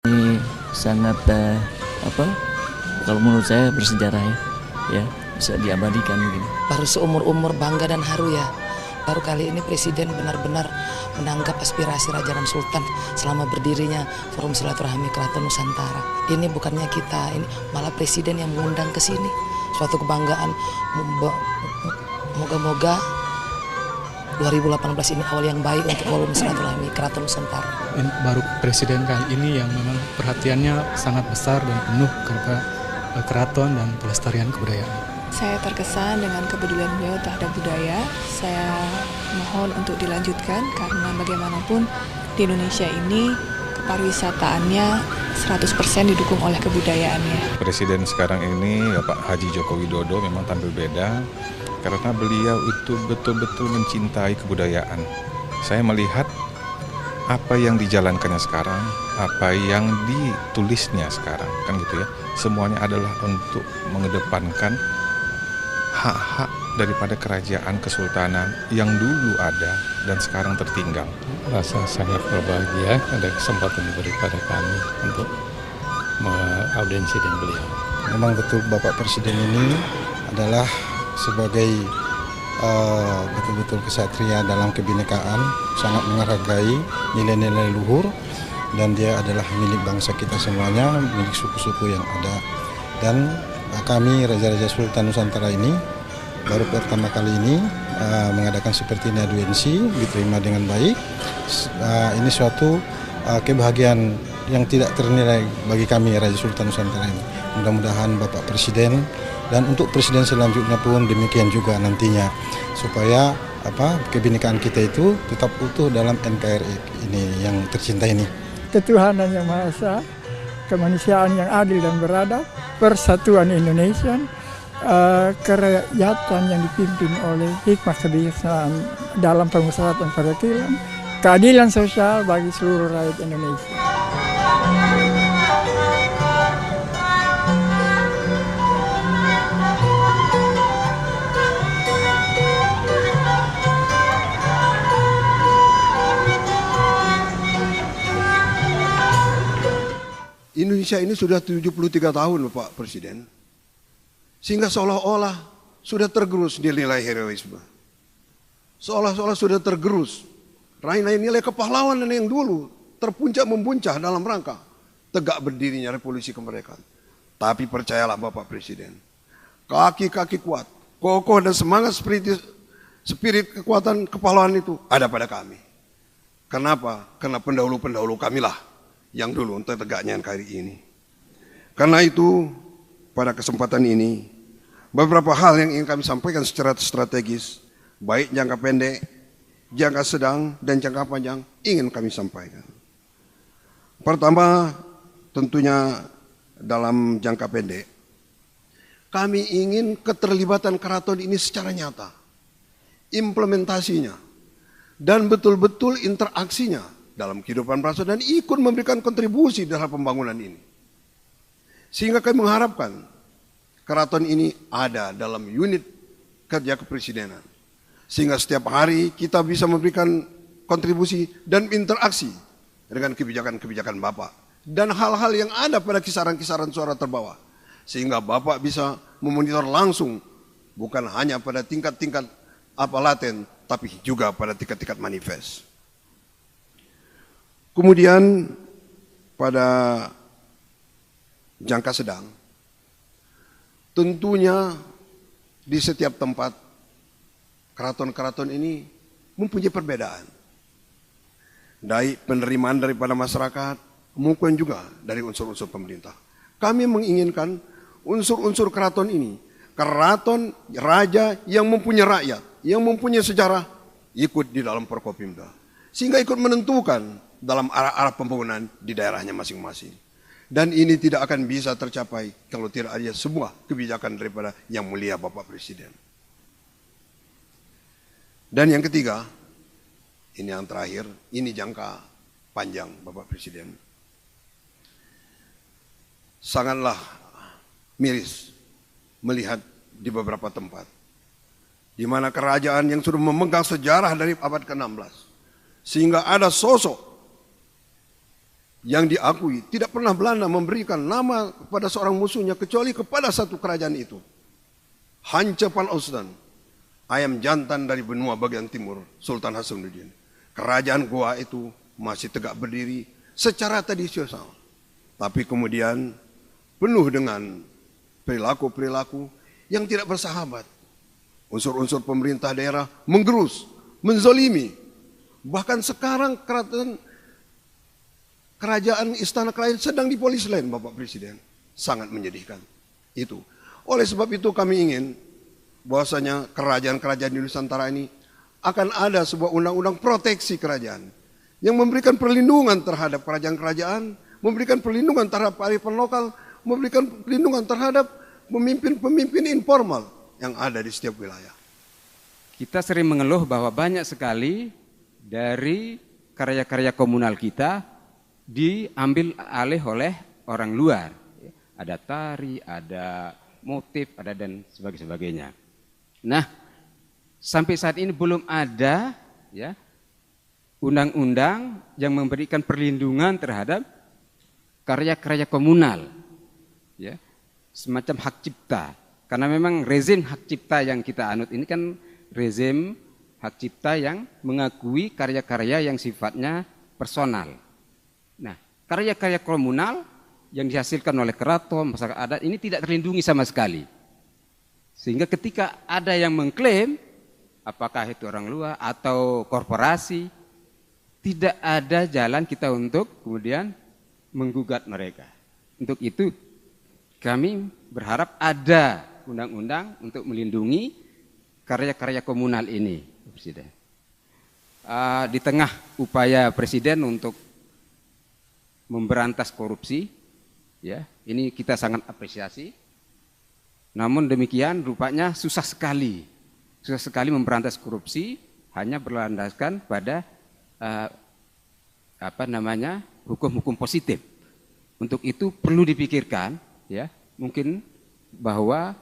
Ini sangat kalau menurut saya bersejarah ya bisa diabadikan begini. Baru seumur-umur bangga dan haru ya. Baru kali ini Presiden benar-benar menanggap aspirasi Raja dan Sultan selama berdirinya Forum Silaturahmi Keraton Nusantara. Ini bukannya kita, ini malah Presiden yang mengundang ke sini. Suatu kebanggaan. Moga-moga 2018 ini awal yang baik untuk Forum Silaturahmi Keraton Nusantara. Baru Presiden kali ini yang memang perhatiannya sangat besar dan penuh kepada keraton dan pelestarian kebudayaan. Saya terkesan dengan kepedulian beliau terhadap budaya. Saya mohon untuk dilanjutkan karena bagaimanapun di Indonesia ini pariwisataannya 100% didukung oleh kebudayaannya. Presiden sekarang ini Pak Haji Joko Widodo memang tampil beda karena beliau itu betul-betul mencintai kebudayaan. Saya melihat apa yang dijalankannya sekarang, apa yang ditulisnya sekarang, kan gitu ya. Semuanya adalah untuk mengedepankan hak-hak daripada kerajaan kesultanan yang dulu ada dan sekarang tertinggal. Rasa sangat berbahagia ada kesempatan diberi pada kami untuk mengaudiensi dengan beliau. Memang betul Bapak Presiden ini adalah sebagai betul-betul kesatria dalam kebinekaan, sangat menghargai nilai-nilai luhur, dan dia adalah milik bangsa kita semuanya, milik suku-suku yang ada. Dan kami Raja-Raja Sultan Nusantara ini baru pertama kali ini mengadakan seperti ini audiensi, diterima dengan baik. Ini suatu kebahagiaan yang tidak ternilai bagi kami Raja Sultan Nusantara ini. Mudah-mudahan Bapak Presiden dan untuk Presiden selanjutnya pun demikian juga nantinya, supaya kebinekaan kita itu tetap utuh dalam NKRI ini yang tercinta ini. Ketuhanan yang Maha Esa, kemanusiaan yang adil dan beradab, persatuan Indonesia, kerakyatan yang dipimpin oleh hikmah kebijaksanaan dalam pengusahaan perwakilan, keadilan sosial bagi seluruh rakyat Indonesia. Indonesia ini sudah 73 tahun Bapak Presiden, sehingga seolah-olah sudah tergerus nilai heroisme. Seolah-olah sudah tergerus nilai kepahlawanan yang dulu terpuncak membuncah dalam rangka tegak berdirinya revolusi kemerdekaan. Tapi percayalah Bapak Presiden, kaki-kaki kuat, kokoh dan semangat spirit kekuatan kepahlawanan itu ada pada kami. Kenapa? Karena pendahulu-pendahulu kamilah yang dulu untuk tegaknya NKRI ini. Karena itu pada kesempatan ini beberapa hal yang ingin kami sampaikan secara strategis, baik jangka pendek, jangka sedang, dan jangka panjang ingin kami sampaikan. Pertama, tentunya dalam jangka pendek, kami ingin keterlibatan keraton ini secara nyata, implementasinya, dan betul-betul interaksinya dalam kehidupan bangsa dan ikut memberikan kontribusi dalam pembangunan ini. Sehingga kami mengharapkan keraton ini ada dalam unit kerja kepresidenan. Sehingga setiap hari kita bisa memberikan kontribusi dan interaksi dengan kebijakan-kebijakan Bapak. Dan hal-hal yang ada pada kisaran-kisaran suara terbawah. Sehingga Bapak bisa memonitor langsung, bukan hanya pada tingkat-tingkat laten, tapi juga pada tingkat-tingkat manifest. Kemudian pada jangka sedang, tentunya di setiap tempat keraton-keraton ini mempunyai perbedaan. Dari penerimaan daripada masyarakat maupun juga dari unsur-unsur pemerintah. Kami menginginkan unsur-unsur keraton ini, keraton raja yang mempunyai rakyat, yang mempunyai sejarah, ikut di dalam Forkopimda. Sehingga ikut menentukan dalam arah-arah pembangunan di daerahnya masing-masing. Dan ini tidak akan bisa tercapai kalau tidak ada sebuah kebijakan daripada yang mulia Bapak Presiden. Dan yang ketiga, ini yang terakhir, ini jangka panjang Bapak Presiden. Sangatlah miris melihat di beberapa tempat, di mana kerajaan yang sudah memegang sejarah dari abad ke-16, sehingga ada sosok yang diakui. Tidak pernah Belanda memberikan nama kepada seorang musuhnya kecuali kepada satu kerajaan itu. Hanche van Ostend, ayam jantan dari benua bagian timur Sultan Hasanuddin. Kerajaan Goa itu masih tegak berdiri secara tradisional. Tapi kemudian penuh dengan perilaku-perilaku yang tidak bersahabat. Unsur-unsur pemerintah daerah menggerus, menzolimi. Bahkan sekarang kerajaan Istana Kerajaan sedang dipolis lain, Bapak Presiden. Sangat menyedihkan. Itu. Oleh sebab itu kami ingin bahwasanya kerajaan-kerajaan di Nusantara ini akan ada sebuah undang-undang proteksi kerajaan yang memberikan perlindungan terhadap kerajaan-kerajaan, memberikan perlindungan terhadap kearifan lokal, memberikan perlindungan terhadap pemimpin-pemimpin informal yang ada di setiap wilayah. Kita sering mengeluh bahwa banyak sekali dari karya-karya komunal kita diambil alih oleh orang luar. Ada tari, ada motif, ada dan sebagainya. Nah, sampai saat ini belum ada ya undang-undang yang memberikan perlindungan terhadap karya-karya komunal, ya, semacam hak cipta. Karena memang rezim hak cipta yang kita anut ini kan rezim hak cipta yang mengakui karya-karya yang sifatnya personal. Nah, karya-karya komunal yang dihasilkan oleh keraton, masyarakat adat ini tidak terlindungi sama sekali. Sehingga ketika ada yang mengklaim, apakah itu orang luar atau korporasi, tidak ada jalan kita untuk kemudian menggugat mereka. Untuk itu kami berharap ada undang-undang untuk melindungi karya-karya komunal ini, Presiden. Di tengah upaya Presiden untuk memberantas korupsi, ya, ini kita sangat apresiasi. Namun demikian rupanya susah sekali memberantas korupsi hanya berlandaskan pada hukum-hukum positif. Untuk itu perlu dipikirkan, ya, mungkin bahwa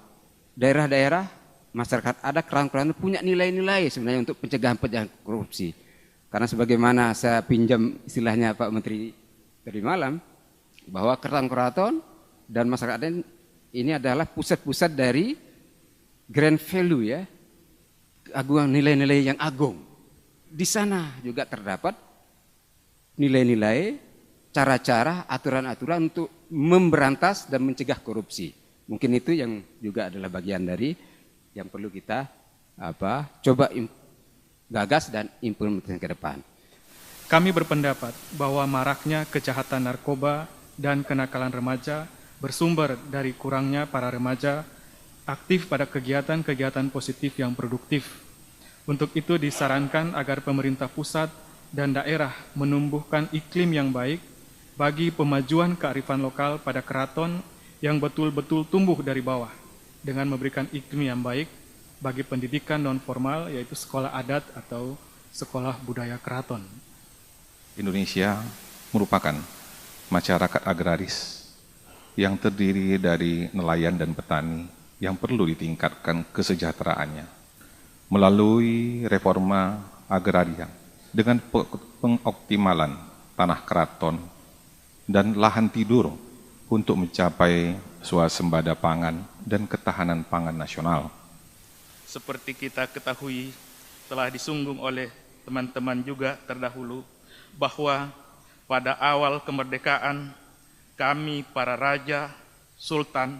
daerah-daerah masyarakat ada kerajaan punya nilai-nilai sebenarnya untuk pencegahan korupsi. Karena sebagaimana saya pinjam istilahnya Pak Menteri tadi malam, bahwa keraton-keraton dan masyarakat adat ini adalah pusat-pusat dari grand value, ya, agung, nilai-nilai yang agung. Di sana juga terdapat nilai-nilai, cara-cara, aturan-aturan untuk memberantas dan mencegah korupsi. Mungkin itu yang juga adalah bagian dari yang perlu kita coba gagas dan implementasikan ke depan. Kami berpendapat bahwa maraknya kejahatan narkoba dan kenakalan remaja bersumber dari kurangnya para remaja aktif pada kegiatan-kegiatan positif yang produktif. Untuk itu disarankan agar pemerintah pusat dan daerah menumbuhkan iklim yang baik bagi pemajuan kearifan lokal pada keraton yang betul-betul tumbuh dari bawah dengan memberikan iklim yang baik bagi pendidikan non-formal yaitu sekolah adat atau sekolah budaya keraton. Indonesia merupakan masyarakat agraris yang terdiri dari nelayan dan petani yang perlu ditingkatkan kesejahteraannya melalui reforma agraria dengan pengoptimalan tanah keraton dan lahan tidur untuk mencapai swasembada pangan dan ketahanan pangan nasional. Seperti kita ketahui telah disinggung oleh teman-teman juga terdahulu bahwa pada awal kemerdekaan kami para raja, sultan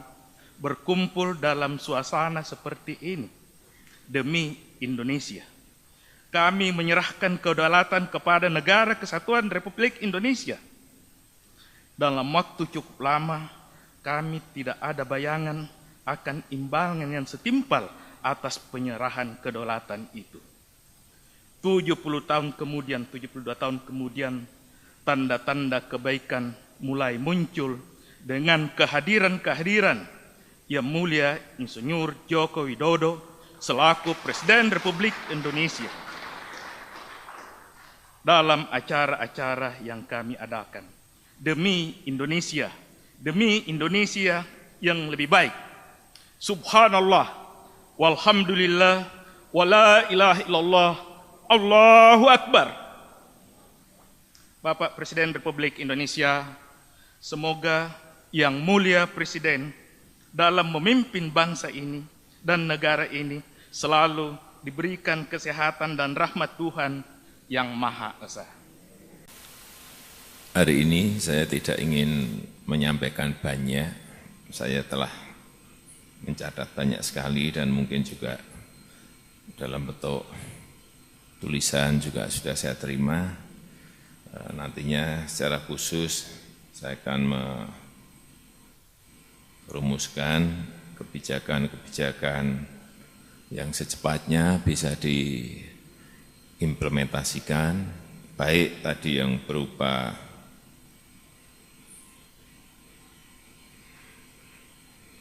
berkumpul dalam suasana seperti ini demi Indonesia. Kami menyerahkan kedaulatan kepada Negara Kesatuan Republik Indonesia. Dalam waktu cukup lama, kami tidak ada bayangan akan imbalan yang setimpal atas penyerahan kedaulatan itu. 72 tahun kemudian, tanda-tanda kebaikan mulai muncul dengan kehadiran Yang Mulia Insinyur Joko Widodo selaku Presiden Republik Indonesia dalam acara-acara yang kami adakan demi Indonesia yang lebih baik. Subhanallah, walhamdulillah, wala ilaha illallah, Allahu Akbar. Bapak Presiden Republik Indonesia, semoga Yang Mulia Presiden dalam memimpin bangsa ini dan negara ini selalu diberikan kesehatan dan rahmat Tuhan Yang Maha Esa. Hari ini saya tidak ingin menyampaikan banyak, saya telah mencatat banyak sekali dan mungkin juga dalam bentuk tulisan juga sudah saya terima. Nantinya secara khusus saya akan merumuskan kebijakan-kebijakan yang secepatnya bisa diimplementasikan, baik tadi yang berupa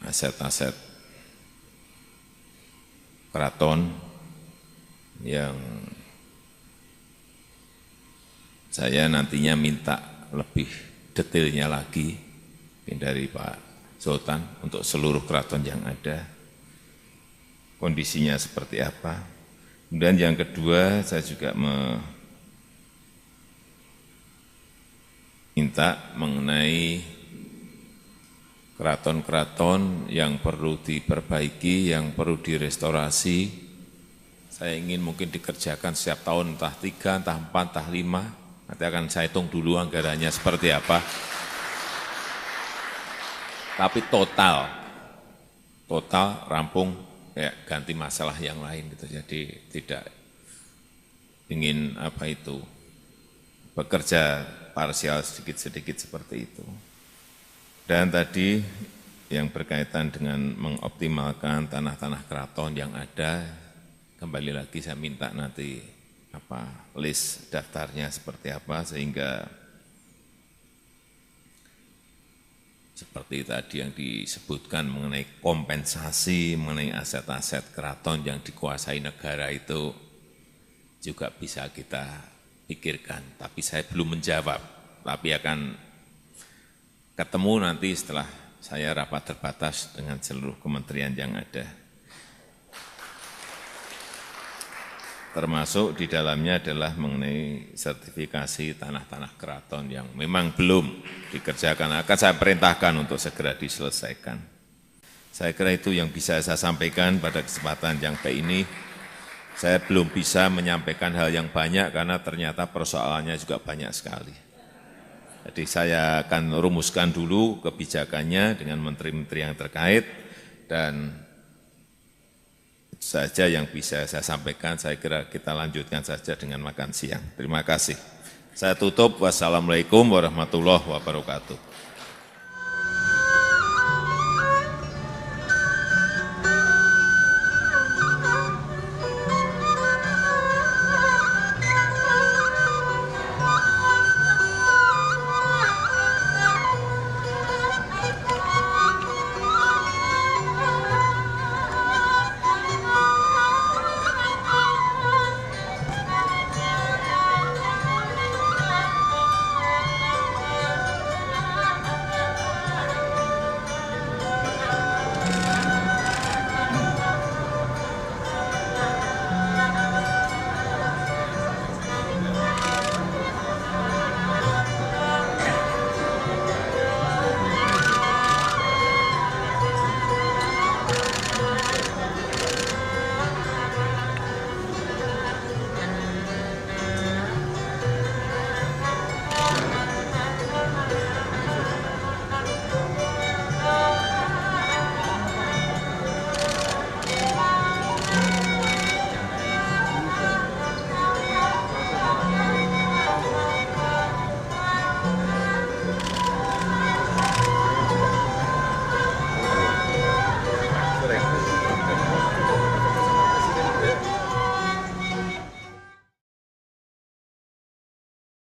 aset-aset keraton yang saya nantinya minta lebih detailnya lagi dari Pak Sultan untuk seluruh keraton yang ada, kondisinya seperti apa. Kemudian yang kedua, saya juga minta mengenai keraton-keraton yang perlu diperbaiki, yang perlu direstorasi. Saya ingin mungkin dikerjakan setiap tahun, entah 3, entah 4, entah 5. Nanti akan saya hitung dulu anggarannya seperti apa. Tapi total rampung, ya ganti masalah yang lain gitu. Jadi tidak ingin bekerja parsial sedikit-sedikit seperti itu. Dan tadi yang berkaitan dengan mengoptimalkan tanah-tanah keraton yang ada, kembali lagi saya minta nanti list daftarnya seperti apa, sehingga seperti tadi yang disebutkan mengenai kompensasi, mengenai aset-aset keraton yang dikuasai negara itu juga bisa kita pikirkan. Tapi saya belum menjawab, tapi akan ketemu nanti setelah saya rapat terbatas dengan seluruh kementerian yang ada. Termasuk di dalamnya adalah mengenai sertifikasi tanah-tanah keraton yang memang belum dikerjakan. Akan saya perintahkan untuk segera diselesaikan. Saya kira itu yang bisa saya sampaikan pada kesempatan yang baik ini. Saya belum bisa menyampaikan hal yang banyak karena ternyata persoalannya juga banyak sekali. Jadi saya akan rumuskan dulu kebijakannya dengan menteri-menteri yang terkait, dan saja yang bisa saya sampaikan. Saya kira kita lanjutkan saja dengan makan siang. Terima kasih. Saya tutup. Wassalamualaikum warahmatullahi wabarakatuh.